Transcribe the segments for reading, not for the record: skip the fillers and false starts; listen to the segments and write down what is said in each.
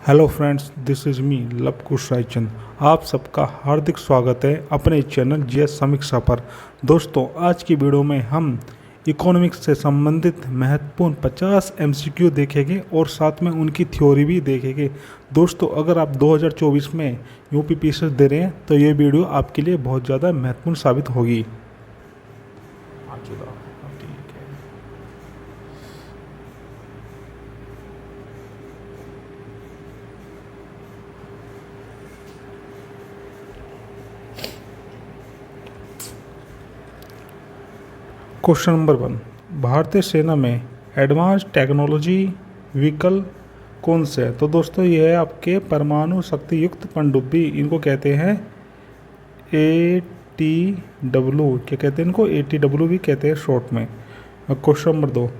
Hello friends, this is me Luv Kush Raichand. आप सबका हार्दिक स्वागत है अपने चैनल जीएस समीक्षा पर। दोस्तों, आज की वीडियो में हम इकोनॉमिक्स से संबंधित महत्वपूर्ण 50 एमसीक्यू देखेंगे और साथ में उनकी थ्योरी भी देखेंगे। दोस्तों, अगर आप 2024 में यूपीपीएससी दे रहे हैं तो ये वीडियो आपके लिए बहुत ज़्यादा महत्वपूर्ण साबित होगी। क्वेश्चन नंबर 1, भारतीय सेना में एडवांस टेक्नोलॉजी व्हीकल कौन से है? तो दोस्तों, ये है आपके परमाणु शक्ति युक्त पनडुब्बी। इनको कहते हैं ATW। क्या कहते हैं इनको? ATW भी कहते हैं शॉर्ट में। क्वेश्चन नंबर 2,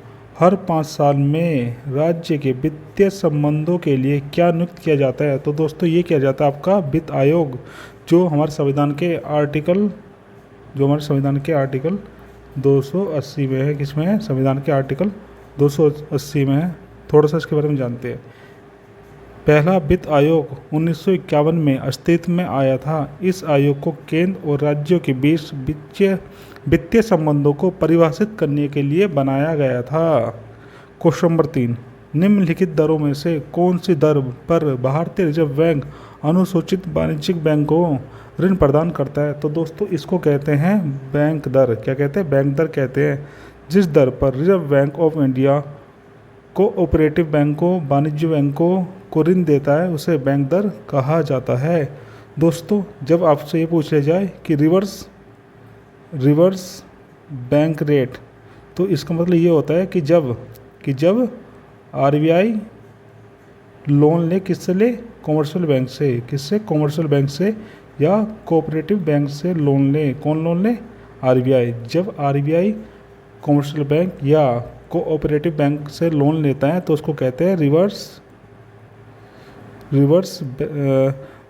हर 5 साल में राज्य के वित्तीय संबंधों के लिए क्या नियुक्त किया जाता है? तो दोस्तों, ये किया जाता है आपका वित्त आयोग, जो हमारे संविधान के आर्टिकल 280 में है। किसमें है? संविधान के आर्टिकल 280 में है। थोड़ा सा इसके बारे में जानते हैं। पहला वित्त आयोग 1951 में अस्तित्व में आया था। इस आयोग को केंद्र और राज्यों के बीच वित्तीय संबंधों को परिभाषित करने के लिए बनाया गया था। क्वेश्चन नंबर 3, निम्नलिखित दरों में से कौन सी दर पर भारतीय रिजर्व बैंक अनुसूचित वाणिज्यिक बैंकों ऋण प्रदान करता है? तो दोस्तों, इसको कहते हैं बैंक दर। क्या कहते हैं? बैंक दर कहते हैं। जिस दर पर reserve bank of India cooperative बैंकों, वाणिज्य बैंकों को ऋण देता है, उसे बैंक दर कहा जाता है। दोस्तों, जब आपसे ये पूछ लिया जाए कि रिवर्स बैंक रेट, तो इसका मतलब ये होता है कि जब आरबीआई लोन ले, किससे ले? कॉमर्शियल बैंक से। किससे? कॉमर्शियल बैंक से या कोऑपरेटिव बैंक से लोन ले। कौन लोन ले? आरबीआई। जब आरबीआई कॉमर्शियल बैंक या कोऑपरेटिव बैंक से लोन लेता है तो उसको कहते हैं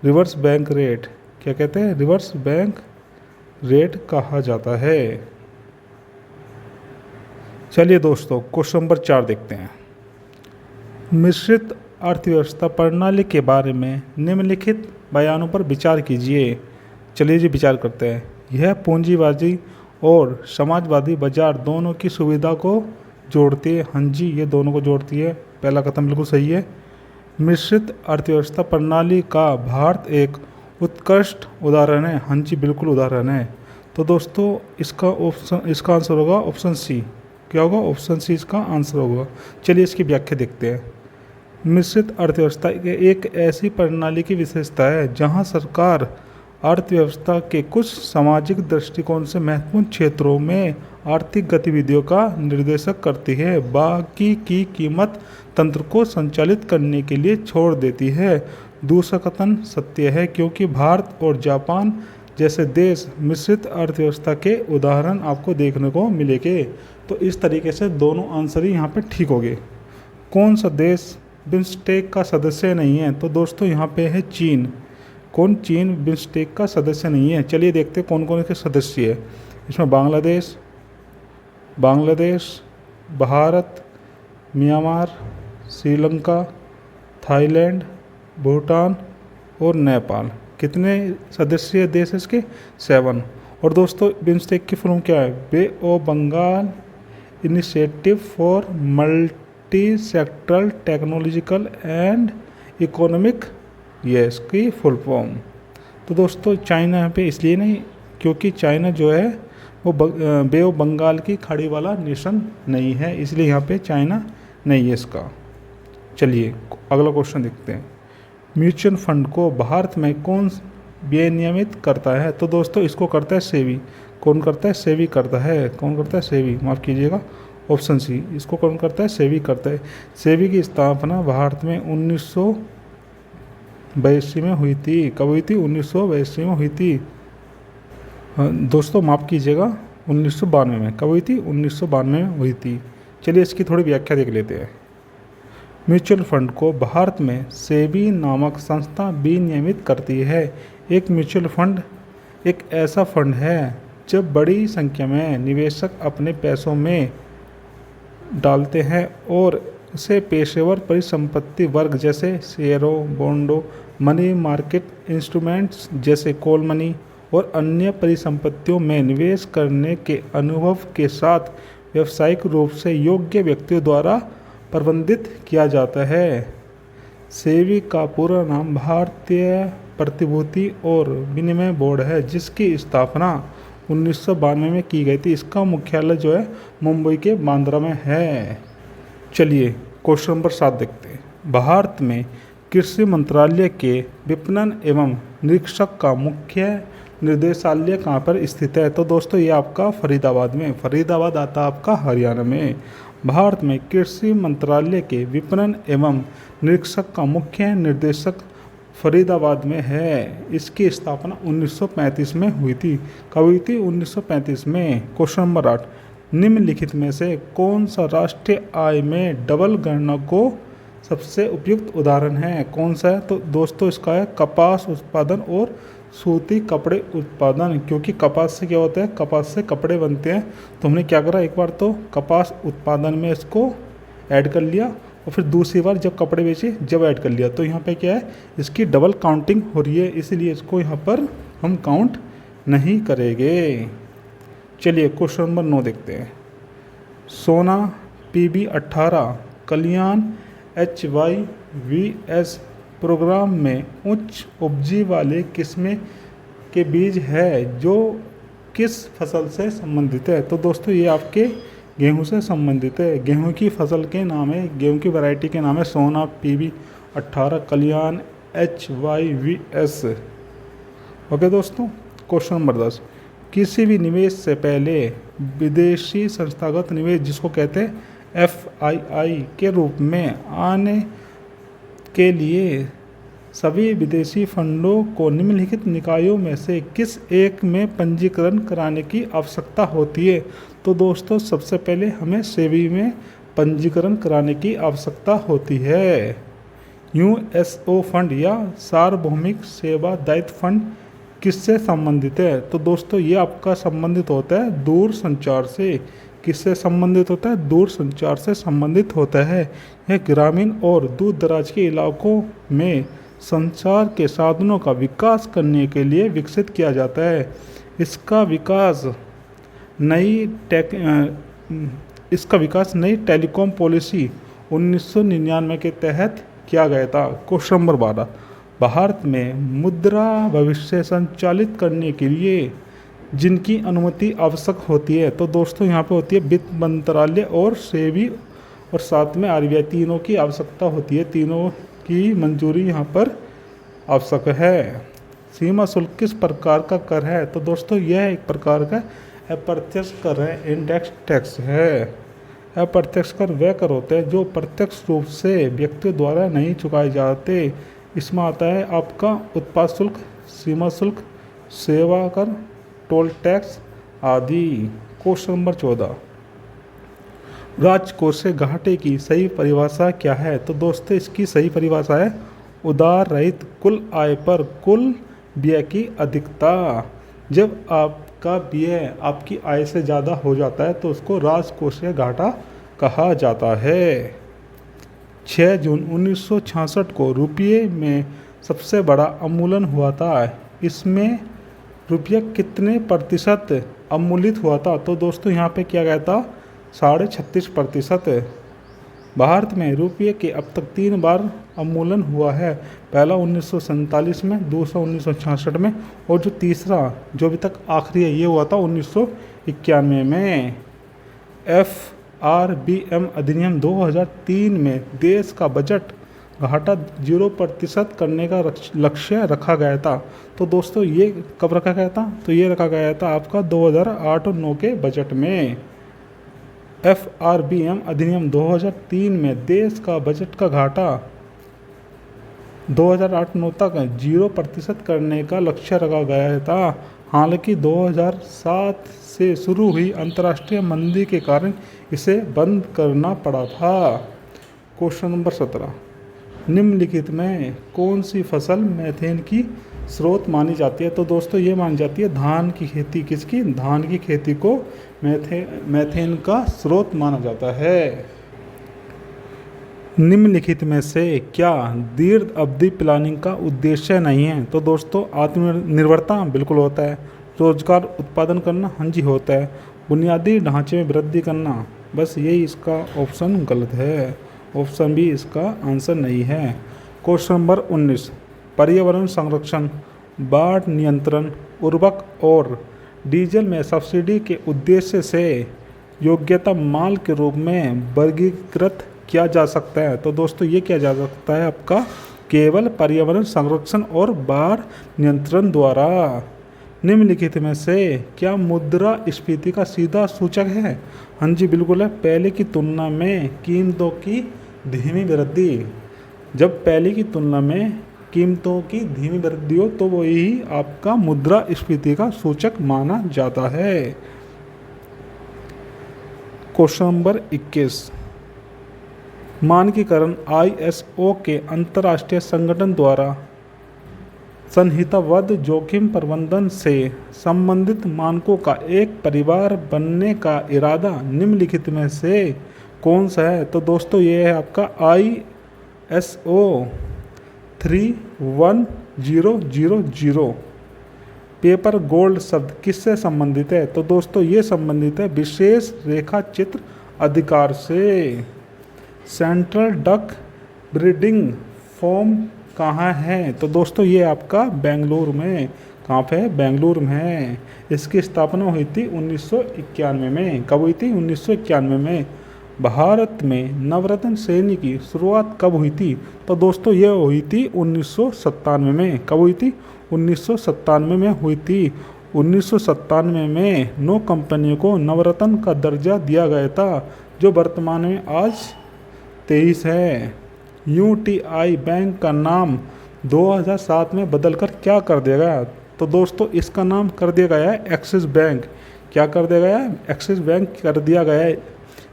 रिवर्स बैंक रेट। क्या कहते हैं? रिवर्स बैंक रेट कहा जाता है। चलिए दोस्तों, क्वेश्चन नंबर 4 देखते हैं। मिश्रित अर्थव्यवस्था प्रणाली के बारे में निम्नलिखित बयानों पर विचार कीजिए। चलिए जी, विचार करते हैं। यह पूंजीवादी और समाजवादी बाजार दोनों की सुविधा को जोड़ती है। हाँ जी, ये दोनों को जोड़ती है। पहला कथन बिल्कुल सही है। मिश्रित अर्थव्यवस्था प्रणाली का भारत एक उत्कृष्ट उदाहरण है। हाँ जी, बिल्कुल उदाहरण है। तो दोस्तों, इसका आंसर होगा ऑप्शन सी। क्या होगा? ऑप्शन सी इसका आंसर होगा। चलिए इसकी व्याख्या देखते हैं। मिश्रित अर्थव्यवस्था एक ऐसी प्रणाली की विशेषता है जहां सरकार अर्थव्यवस्था के कुछ सामाजिक दृष्टिकोण से महत्वपूर्ण क्षेत्रों में आर्थिक गतिविधियों का निर्देशन करती है, बाकी की कीमत तंत्र को संचालित करने के लिए छोड़ देती है। दूसरा कथन सत्य है, क्योंकि भारत और जापान जैसे देश मिश्रित अर्थव्यवस्था के उदाहरण आपको देखने को मिलेंगे। तो इस तरीके से दोनों आंसर ही यहाँ पे ठीक हो गए। कौन सा देश बिम्स्टेक का सदस्य नहीं है? तो दोस्तों, यहाँ पे है चीन। कौन? चीन बिम्स्टेक का सदस्य नहीं है। चलिए देखते हैं कौन कौन इसके सदस्य है। इसमें बांग्लादेश, भारत, म्यांमार, श्रीलंका, थाईलैंड, भूटान और नेपाल। कितने सदस्य देश इसके? 7। और दोस्तों, बिम्स्टेक की फुल क्या है? Bay of Bengal initiative for multi sectoral technological and economic, ये इसकी फुल फॉर्म। तो दोस्तों, चाइना यहाँ पे इसलिए नहीं, क्योंकि चाइना जो है वो बे ऑफ बंगाल की खाड़ी वाला नेशन नहीं है, इसलिए यहाँ पे चाइना नहीं है इसका। चलिए अगला क्वेश्चन देखते हैं। म्यूचुअल फंड को भारत में कौन विनियमित करता है? तो दोस्तों, इसको करता है सेबी। कौन करता है? सेबी करता है। कौन करता है? सेबी। माफ़ कीजिएगा, ऑप्शन सी। इसको कौन करता है? सेबी करता है। सेबी की स्थापना भारत में 1982 में हुई थी। कब हुई थी? 1982 में हुई थी। दोस्तों माफ़ कीजिएगा, 1992 में। कब हुई थी? 1992 में हुई थी। चलिए इसकी थोड़ी व्याख्या देख लेते हैं। म्यूचुअल फंड को भारत में सेबी नामक संस्था विनियमित करती है। एक म्यूचुअल फंड एक ऐसा फंड है जब बड़ी संख्या में निवेशक अपने पैसों में डालते हैं और इसे पेशेवर परिसंपत्ति वर्ग जैसे शेयरों, बॉन्डों, मनी मार्केट इंस्ट्रूमेंट्स जैसे कॉल मनी और अन्य परिसंपत्तियों में निवेश करने के अनुभव के साथ व्यावसायिक रूप से योग्य व्यक्तियों द्वारा प्रबंधित किया जाता है। सेबी का पूरा नाम भारतीय प्रतिभूति और विनिमय बोर्ड है, जिसकी स्थापना 1992 में की गई थी। इसका मुख्यालय जो है मुंबई के बांद्रा में है। चलिए क्वेश्चन नंबर 7 देखते हैं। भारत में कृषि मंत्रालय के विपणन एवं निरीक्षक का मुख्य निर्देशालय कहाँ पर स्थित है? तो दोस्तों ये आपका फरीदाबाद में, फरीदाबाद आता है आपका हरियाणा में। भारत में कृषि मंत्रालय के विपणन एवं निरीक्षक का मुख्य निर्देशक फरीदाबाद में है। इसकी स्थापना 1935 में हुई थी। कब हुई थी? 1935 में। क्वेश्चन नंबर 8, निम्नलिखित में से कौन सा राष्ट्रीय आय में डबल गणना को सबसे उपयुक्त उदाहरण है? कौन सा है? तो दोस्तों इसका है कपास उत्पादन और सूती कपड़े उत्पादन। क्योंकि कपास से क्या होता है? कपास से कपड़े बनते हैं। तो हमने क्या करा, एक बार तो कपास उत्पादन में इसको ऐड कर लिया और फिर दूसरी बार जब कपड़े बेचे जब ऐड कर लिया। तो यहाँ पे क्या है, इसकी डबल काउंटिंग हो रही है, इसलिए इसको यहाँ पर हम काउंट नहीं करेंगे। चलिए क्वेश्चन नंबर 9 देखते हैं। सोना PB18 कल्याण HYVS प्रोग्राम में उच्च उपजी वाले किस्में के बीज है जो किस फसल से संबंधित है? तो दोस्तों ये आपके गेहूं से संबंधित है। गेहूं की फसल के नाम है, गेहूं की वैरायटी के नाम है सोना PB18 कल्याण HYVS। ओके दोस्तों। क्वेश्चन नंबर 10, किसी भी निवेश से पहले विदेशी संस्थागत निवेश जिसको कहते हैं FII के रूप में आने के लिए सभी विदेशी फंडों को निम्नलिखित निकायों में से किस एक में पंजीकरण कराने की आवश्यकता होती है? तो दोस्तों सबसे पहले हमें सेबी में पंजीकरण कराने की आवश्यकता होती है। USO फंड या सार्वभौमिक सेवा दायित्व फंड किससे संबंधित है? तो दोस्तों ये आपका संबंधित होता है दूर संचार से। किससे संबंधित होता है? दूर संचार से संबंधित होता है। यह ग्रामीण और दूर दराज के इलाकों में संचार के साधनों का विकास करने के लिए विकसित किया जाता है। इसका विकास नई टेलीकॉम पॉलिसी 1999 के तहत किया गया था। क्वेश्चन नंबर 12, भारत में मुद्रा भविष्य संचालित करने के लिए जिनकी अनुमति आवश्यक होती है? तो दोस्तों यहाँ पे होती है वित्त मंत्रालय और सेबी और साथ में RBI, तीनों की आवश्यकता होती है। तीनों की मंजूरी यहाँ पर आवश्यक है। सीमा शुल्क किस प्रकार का कर है? तो दोस्तों यह एक प्रकार का अप्रत्यक्ष कर है, इंडेक्स टैक्स है। अप्रत्यक्ष कर वह कर होते हैं जो प्रत्यक्ष रूप से व्यक्तियों द्वारा नहीं चुकाए जाते। इसमें आता है आपका उत्पाद शुल्क, सीमा शुल्क, सेवा कर, टोल टैक्स आदि। क्वेश्चन नंबर 14, राजकोषीय घाटे की सही परिभाषा क्या है? तो दोस्तों इसकी सही परिभाषा है उधार रहित कुल आय पर कुल व्यय की अधिकता। जब आपका व्यय आपकी आय से ज़्यादा हो जाता है तो उसको राजकोषीय घाटा कहा जाता है। 6 जून 1966 को रुपये में सबसे बड़ा अवमूल्यन हुआ था। इसमें रुपया कितने प्रतिशत अवमूलित हुआ था? तो दोस्तों यहाँ पे किया गया था 36.5%। भारत में रुपये के अब तक 3 बार अवमूल्यन हुआ है। पहला 1947 में, दूसरा 1966 में और जो तीसरा जो अभी तक आखिरी है ये हुआ था 1991 में। FRBM अधिनियम 2003 में देश का बजट घाटा 0% करने का लक्ष्य रखा गया था। तो दोस्तों ये कब रखा गया था? तो ये रखा गया था आपका 2008 और 9 के बजट में। FRBM अधिनियम 2003 में देश का बजट का घाटा 2008-9 तक 0% करने का लक्ष्य रखा गया था। हालांकि 2007 से शुरू हुई अंतर्राष्ट्रीय मंदी के कारण इसे बंद करना पड़ा था। क्वेश्चन नंबर 17, निम्नलिखित में कौन सी फसल मीथेन की स्रोत मानी जाती है? तो दोस्तों ये मानी जाती है धान की खेती। किसकी? धान की खेती को मीथेन का स्रोत माना जाता है। निम्नलिखित में से क्या दीर्घ अवधि प्लानिंग का उद्देश्य नहीं है? तो दोस्तों आत्मनिर्भरता बिल्कुल होता है, रोजगार उत्पादन करना हाँ जी होता है, बुनियादी ढांचे में वृद्धि करना, बस यही इसका ऑप्शन गलत है, ऑप्शन बी इसका आंसर नहीं है। क्वेश्चन नंबर 19, पर्यावरण संरक्षण, बाढ़ नियंत्रण, उर्वरक और डीजल में सब्सिडी के उद्देश्य से योग्यता माल के रूप में वर्गीकृत किया जा सकता है। तो दोस्तों ये किया जा सकता है आपका केवल पर्यावरण संरक्षण और बाढ़ नियंत्रण द्वारा। निम्नलिखित में से क्या मुद्रास्फीति का सीधा सूचक है? हाँ जी बिल्कुल है, पहले की तुलना में कीमतों की धीमी वृद्धि। जब पहले की तुलना में कीमतों की धीमी वृद्धि हो तो वही आपका मुद्रास्फीति का सूचक माना जाता है। क्वेश्चन नंबर 21, मानकीकरण ISO के अंतर्राष्ट्रीय संगठन द्वारा संहिताबद्ध जोखिम प्रबंधन से संबंधित मानकों का एक परिवार बनने का इरादा निम्नलिखित में से कौन सा है? तो दोस्तों ये है आपका ISO 31000। पेपर गोल्ड शब्द किससे संबंधित है? तो दोस्तों ये संबंधित है विशेष रेखा चित्र अधिकार से। सेंट्रल डक ब्रीडिंग फॉर्म कहाँ है? तो दोस्तों ये आपका बेंगलुरु में। कहाँ पे है? बेंगलुरु में है। इसकी स्थापना हुई थी 1991 में। कब हुई थी? 1991 में। भारत में नवरत्न श्रेणी की शुरुआत कब हुई थी? तो दोस्तों ये हुई थी 1997 में। कब हुई थी? 1997 में हुई थी। 1997 में 9 कंपनियों को नवरत्न का दर्जा दिया गया था, जो वर्तमान में आज 23 है। UTI बैंक का नाम 2007 में बदलकर क्या कर दिया गया? तो दोस्तों इसका नाम कर दिया गया है एक्सिस बैंक। क्या कर दिया गया है? एक्सिस बैंक कर दिया गया है।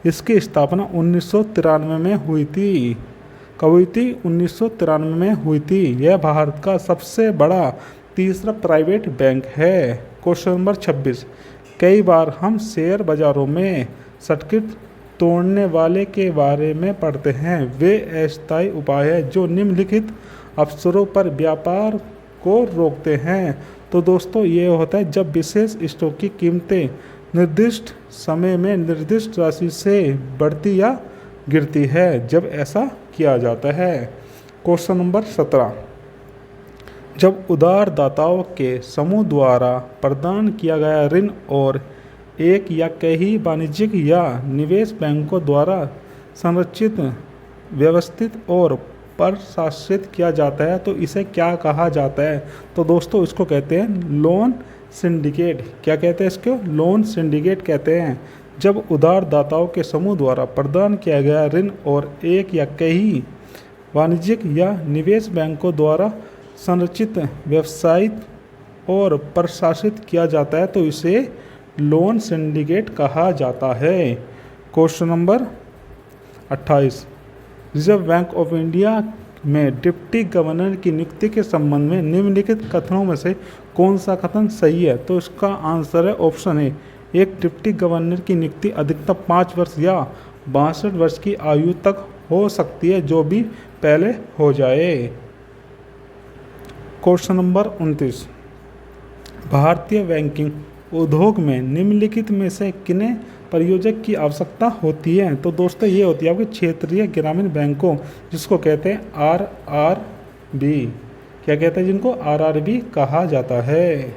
इसकी स्थापना 1993 में हुई थी। कब हुई थी? 1993 में हुई थी। यह भारत का सबसे बड़ा तीसरा प्राइवेट बैंक है। क्वेश्चन नंबर 26, कई बार हम शेयर बाजारों में सर्किट तोड़ने वाले के बारे में पढ़ते हैं। वे अस्थायी उपाय है जो निम्नलिखित अवसरों पर व्यापार को रोकते हैं। तो दोस्तों ये होता है जब विशेष स्टॉक की कीमतें निर्दिष्ट समय में निर्दिष्ट राशि से बढ़ती या गिरती है, जब ऐसा किया जाता है। क्वेश्चन नंबर 17, जब उधारदाताओं के समूह द्वारा प्रदान किया गया ऋण और एक या कई वाणिज्यिक या निवेश बैंकों द्वारा संरचित, व्यवस्थित और प्रशासित किया जाता है तो इसे क्या कहा जाता है? तो दोस्तों इसको कहते हैं लोन सिंडिकेट। क्या कहते हैं इसको? लोन सिंडिकेट कहते हैं। जब उधारदाताओं के समूह द्वारा प्रदान किया गया ऋण और एक या कई वाणिज्यिक या निवेश बैंकों द्वारा संरचित, व्यवसायित और प्रशासित किया जाता है तो इसे लोन सिंडिकेट कहा जाता है। Question number 28, reserve bank of India में डिप्टी गवर्नर की नियुक्ति के संबंध में निम्नलिखित कथनों में से कौन सा कथन सही है? तो इसका आंसर है ऑप्शन ए। एक डिप्टी गवर्नर की नियुक्ति अधिकतम 5 वर्ष या 62 वर्ष की आयु तक हो सकती है, जो भी पहले हो जाए। क्वेश्चन नंबर 29, भारतीय बैंकिंग उद्योग में निम्नलिखित में से किन्हें परियोजक की आवश्यकता होती है? तो दोस्तों ये होती है आपके क्षेत्रीय ग्रामीण बैंकों, जिसको कहते हैं RRB। क्या कहते हैं जिनको? RRB कहा जाता है।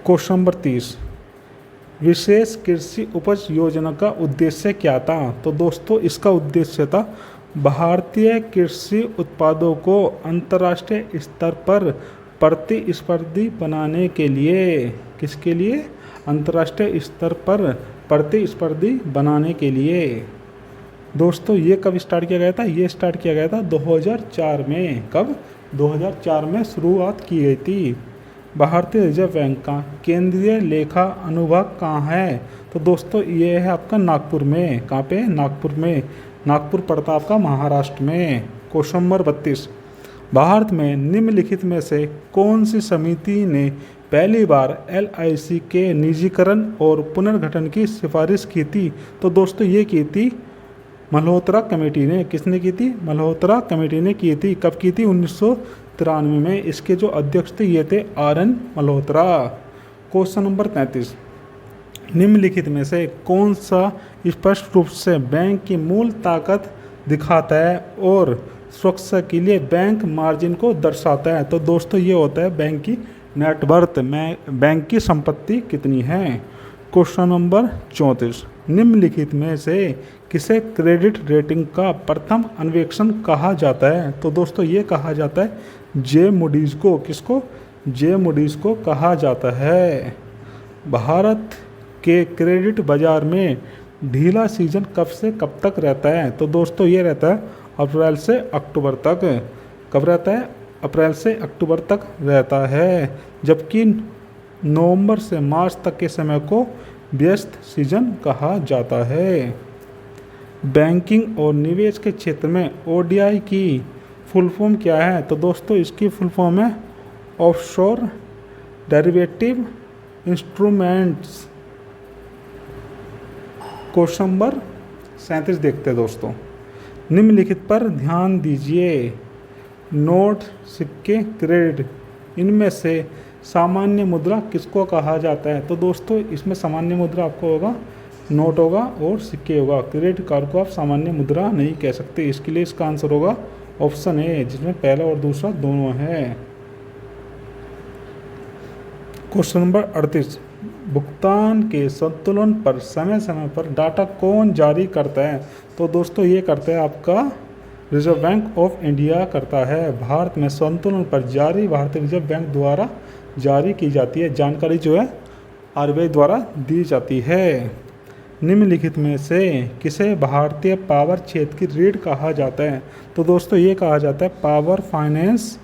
क्वेश्चन नंबर 30, विशेष कृषि उपज योजना का उद्देश्य क्या था? तो दोस्तों इसका उद्देश्य था भारतीय कृषि उत्पादों को अंतर्राष्ट्रीय स्तर पर प्रतिस्पर्धी बनाने के लिए। किसके लिए? अंतर्राष्ट्रीय स्तर पर प्रतिस्पर्धी बनाने के लिए। दोस्तों ये कब स्टार्ट किया गया था? ये स्टार्ट किया गया था 2004 में। कब? 2004 में शुरुआत की गई थी। भारतीय रिजर्व बैंक का केंद्रीय लेखा अनुभाग कहाँ है? तो दोस्तों ये है आपका नागपुर में। कहाँ पे? नागपुर में। नागपुर पड़ता आपका महाराष्ट्र में। क्वेश्चन नंबर 32, भारत में निम्नलिखित में से कौन सी समिति ने पहली बार LIC के निजीकरण और पुनर्गठन की सिफारिश की थी? तो दोस्तों ये की थी मल्होत्रा कमेटी ने, किसने की थी? मल्होत्रा कमेटी ने की थी। कब की थी? 1993 में। इसके जो अध्यक्ष थे ये थे RN मल्होत्रा। क्वेश्चन नंबर 33, निम्नलिखित में से कौन सा स्पष्ट रूप से बैंक की मूल ताकत दिखाता है और सुरक्षा के लिए बैंक मार्जिन को दर्शाता है? तो दोस्तों ये होता है बैंक की नेटवर्थ में, बैंक की संपत्ति कितनी है। क्वेश्चन नंबर 34, निम्नलिखित में से किसे क्रेडिट रेटिंग का प्रथम अन्वेषण कहा जाता है? तो दोस्तों ये कहा जाता है जे मूडीज को। किसको? जे मूडीज को कहा जाता है। भारत के क्रेडिट बाजार में ढीला सीजन कब से कब तक रहता है? तो दोस्तों ये रहता है अप्रैल से अक्टूबर तक। कब रहता है? अप्रैल से अक्टूबर तक रहता है। जबकि नवंबर से मार्च तक के समय को व्यस्त सीजन कहा जाता है। बैंकिंग और निवेश के क्षेत्र में ODI की फुल फॉर्म क्या है? तो दोस्तों इसकी फुल फॉर्म है offshore derivative instruments. Question number 37 देखते हैं दोस्तों, निम्नलिखित पर ध्यान दीजिए। नोट, सिक्के, क्रेडिट, इनमें से सामान्य मुद्रा किसको कहा जाता है? तो दोस्तों इसमें सामान्य मुद्रा आपको होगा नोट होगा और सिक्के होगा। क्रेडिट कार्ड को आप सामान्य मुद्रा नहीं कह सकते। इसके लिए इसका आंसर होगा ऑप्शन ए, जिसमें पहला और दूसरा दोनों है। क्वेश्चन नंबर 38, भुगतान के संतुलन पर समय समय पर डाटा कौन जारी करता है? तो दोस्तों ये करता है आपका रिजर्व बैंक ऑफ इंडिया करता है। भारत में संतुलन पर जारी भारतीय रिजर्व बैंक द्वारा जारी की जाती है जानकारी जो है RBI द्वारा दी जाती है। निम्नलिखित में से किसे भारतीय पावर क्षेत्र की रीढ़ कहा जाता है? तो दोस्तों ये कहा जाता है पावर फाइनेंस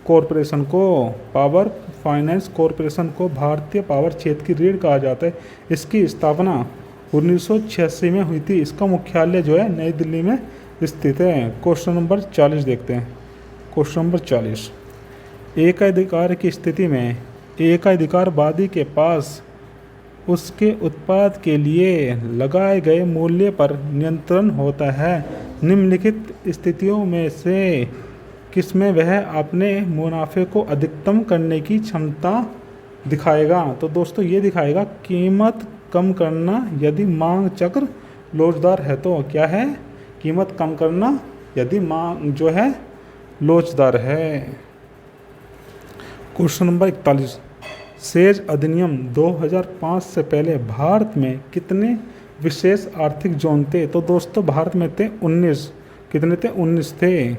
कॉरपोरेशन को। पावर फाइनेंस कॉरपोरेशन को भारतीय पावर क्षेत्र की रीढ़ कहा जाता है। इसकी स्थापना 1986 में हुई थी। इसका मुख्यालय जो है नई दिल्ली में स्थित है। क्वेश्चन नंबर 40 देखते हैं। क्वेश्चन नंबर 40, एकाधिकार की स्थिति में एकाधिकारवादी के पास उसके उत्पाद के लिए लगाए गए मूल्य पर नियंत्रण होता है। निम्नलिखित स्थितियों में से किसमें वह अपने मुनाफे को अधिकतम करने की क्षमता दिखाएगा? तो दोस्तों ये दिखाएगा कीमत कम करना यदि मांग चक्र लोचदार है। तो क्या है? कीमत कम करना यदि मांग जो है लोचदार है। क्वेश्चन नंबर 41, सेज अधिनियम 2005 से पहले भारत में कितने विशेष आर्थिक जोन थे? तो दोस्तों भारत में थे 19। कितने थे? 19 थे।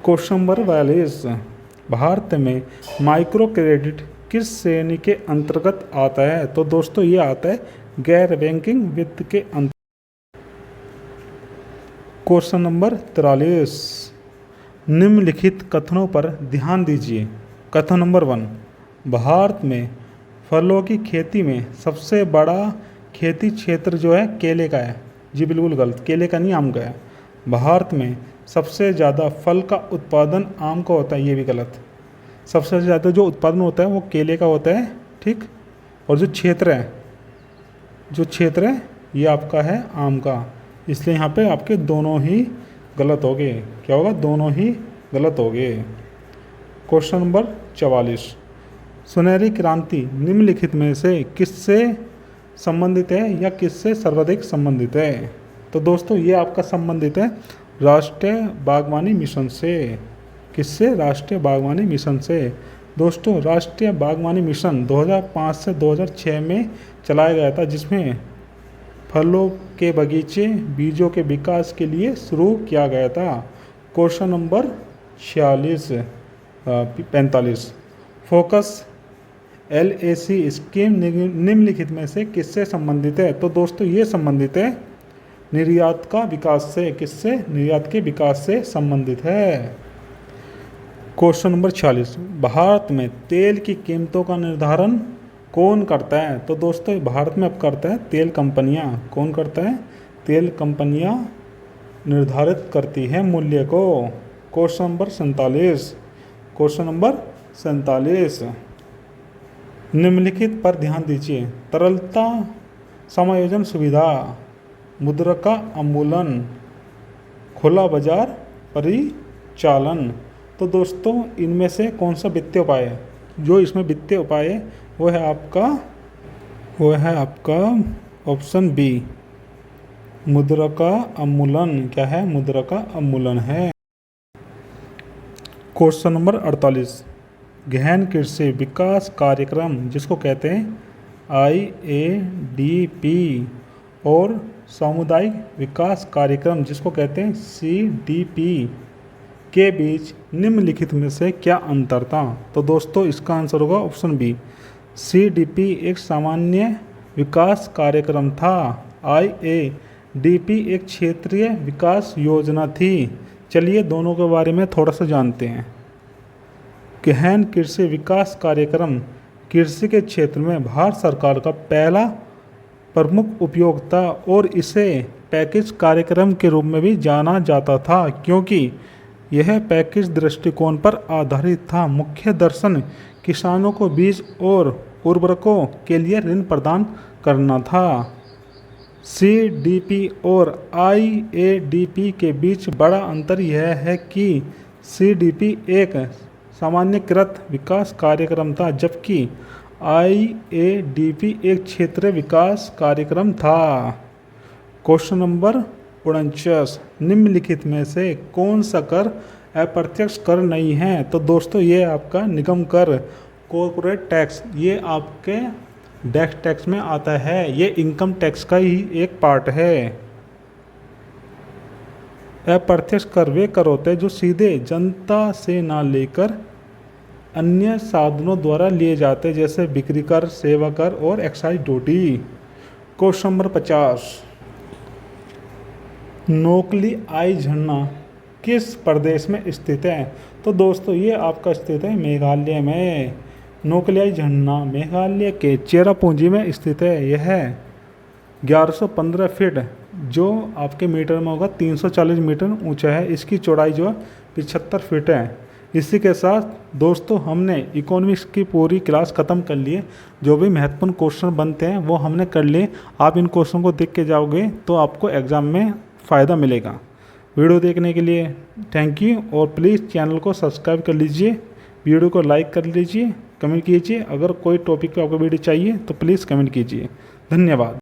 क्वेश्चन नंबर 42, भारत में माइक्रो क्रेडिट किस श्रेणी के अंतर्गत आता है? तो दोस्तों ये आता है गैर बैंकिंग वित्त के अंतर्गत। क्वेश्चन नंबर 43, निम्नलिखित कथनों पर ध्यान दीजिए। कथन नंबर 1, भारत में फलों की खेती में सबसे बड़ा खेती क्षेत्र जो है केले का है। जी बिल्कुल गलत, केले का नहीं आम का है। भारत में सबसे ज़्यादा फल का उत्पादन आम का होता है, ये भी गलत। सबसे ज़्यादा जो उत्पादन होता है वो केले का होता है, ठीक। और जो क्षेत्र है ये आपका है आम का, इसलिए यहाँ पे आपके दोनों ही गलत हो गए। क्या होगा? दोनों ही गलत हो गए। क्वेश्चन नंबर 44, सुनहरी क्रांति निम्नलिखित में से किससे संबंधित है या किससे सर्वाधिक संबंधित है? तो दोस्तों ये आपका संबंधित है राष्ट्रीय बागवानी मिशन से। किससे? राष्ट्रीय बागवानी मिशन से। दोस्तों राष्ट्रीय बागवानी मिशन 2005 से 2006 में चलाया गया था, जिसमें फलों के बगीचे बीजों के विकास के लिए शुरू किया गया था। Question number 45, focus LAC scheme निम्नलिखित में से किससे संबंधित है? तो दोस्तों ये संबंधित है निर्यात का विकास से। किससे? निर्यात के विकास से संबंधित है। क्वेश्चन नंबर 46, भारत में तेल की कीमतों का निर्धारण कौन करता है? तो दोस्तों भारत में अब करता है तेल कंपनियां। कौन करता है? तेल कंपनियां निर्धारित करती हैं मूल्य को। क्वेश्चन नंबर 47, निम्नलिखित पर ध्यान दीजिए। तरलता समायोजन सुविधा मुद्रा का अवमूलन, खुला बाजार परिचालन। तो दोस्तों इनमें से कौन सा वित्तीय उपाय है? जो इसमें वित्तीय उपाय है वो है आपका ऑप्शन बी, मुद्रा का अवमूलन। क्या है? मुद्रा का अवमूलन है। क्वेश्चन नंबर 48, गहन कृषि विकास कार्यक्रम जिसको कहते हैं IADP और सामुदायिक विकास कार्यक्रम जिसको कहते हैं CDP के बीच निम्नलिखित में से क्या अंतर था? तो दोस्तों इसका आंसर होगा ऑप्शन बी, CDP एक सामान्य विकास कार्यक्रम था, IADP एक क्षेत्रीय विकास योजना थी। चलिए दोनों के बारे में थोड़ा सा जानते हैं। गहन कृषि विकास कार्यक्रम कृषि के क्षेत्र में भारत सरकार का पहला प्रमुख उपयोग था और इसे पैकेज कार्यक्रम के रूप में भी जाना जाता था क्योंकि यह पैकेज दृष्टिकोण पर आधारित था। मुख्य दर्शन किसानों को बीज और उर्वरकों के लिए ऋण प्रदान करना था। CDP और IADP के बीच बड़ा अंतर यह है कि CDP एक सामान्यकृत विकास कार्यक्रम था जबकि IADP एक क्षेत्रीय विकास कार्यक्रम था। क्वेश्चन नंबर 49, निम्नलिखित में से कौन सा कर अप्रत्यक्ष कर नहीं है? तो दोस्तों ये आपका निगम कर, कॉर्पोरेट टैक्स, ये आपके डेक्स टैक्स में आता है। ये इनकम टैक्स का ही एक पार्ट है। अप्रत्यक्ष कर वे कर होते हैं जो सीधे जनता से ना लेकर अन्य साधनों द्वारा लिए जाते हैं जैसे बिक्री कर, सेवा कर और एक्साइज ड्यूटी। क्वेश्चन नंबर 50, नोकली आई झरना किस प्रदेश में स्थित है? तो दोस्तों ये आपका स्थित है मेघालय में। नोकलियाई झरना मेघालय के चेरापूंजी में स्थित है। यह 1115 फीट जो आपके मीटर में होगा 340 मीटर ऊंचा है। इसकी चौड़ाई जो है 75 फीट है। इसी के साथ दोस्तों हमने इकोनॉमिक्स की पूरी क्लास ख़त्म कर ली है। जो भी महत्वपूर्ण क्वेश्चन बनते हैं वो हमने कर लिए। आप इन क्वेश्चन को देख के जाओगे तो आपको एग्ज़ाम में फ़ायदा मिलेगा। वीडियो देखने के लिए थैंक यू और प्लीज़ चैनल को सब्सक्राइब कर लीजिए, वीडियो को लाइक कर लीजिए, कमेंट कीजिए। अगर कोई टॉपिक पे आपको वीडियो चाहिए तो प्लीज़ कमेंट कीजिए। धन्यवाद।